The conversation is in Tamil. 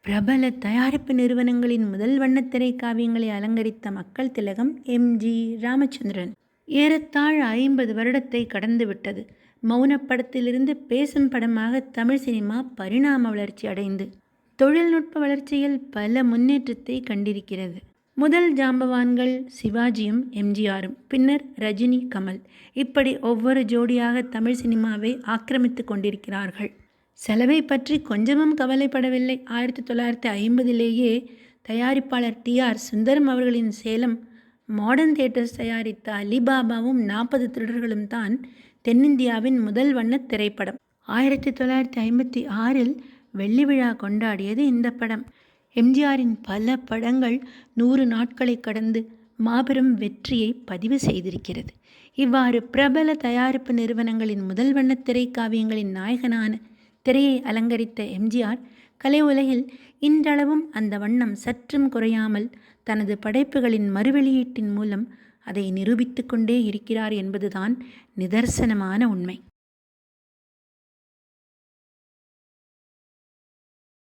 பிரபல தயாரிப்பு நிறுவனங்களின் முதல் வண்ணத்திரை காவியங்களை அலங்கரித்த மக்கள் திலகம் எம்.ஜி. ராமச்சந்திரன். ஏறத்தாழ 50 வருடத்தை கடந்துவிட்டது. மௌனப்படத்திலிருந்து பேசும் படமாக தமிழ் சினிமா பரிணாம வளர்ச்சி அடைந்து தொழில்நுட்ப வளர்ச்சியில் பல முன்னேற்றத்தை கண்டிருக்கிறது. முதல் ஜாம்பவான்கள் சிவாஜியும் எம்.ஜி.ஆரும், பின்னர் ரஜினி, கமல், இப்படி ஒவ்வொரு ஜோடியாக தமிழ் சினிமாவை ஆக்கிரமித்து கொண்டிருக்கிறார்கள். செலவை பற்றி கொஞ்சமும் கவலைப்படவில்லை. 1950லேயே தயாரிப்பாளர் டி.ஆர். சுந்தரம் அவர்களின் சேலம் மாடர்ன் தியேட்டர்ஸ் தயாரித்த அலிபாபாவும் 40 திருடர்களும் தான் தென்னிந்தியாவின் முதல் வண்ண திரைப்படம். 1956இல் வெள்ளி விழா கொண்டாடியது இந்த படம். எம்.ஜி.ஆரின் பல படங்கள் 100 நாட்களை கடந்து மாபெரும் வெற்றியை பதிவு செய்திருக்கிறது. இவ்வாறு பிரபல தயாரிப்பு நிறுவனங்களின் முதல் வண்ண திரைக்காவியங்களின் நாயகனான திரையை அலங்கரித்த எம்.ஜி.ஆர். கலை உலகில் இன்றளவும் அந்த வண்ணம் சற்றும் குறையாமல் தனது படைப்புகளின் மறுவெளியீட்டின் மூலம் அதை நிரூபித்து கொண்டே இருக்கிறார் என்பதுதான் நிதர்சனமான உண்மை.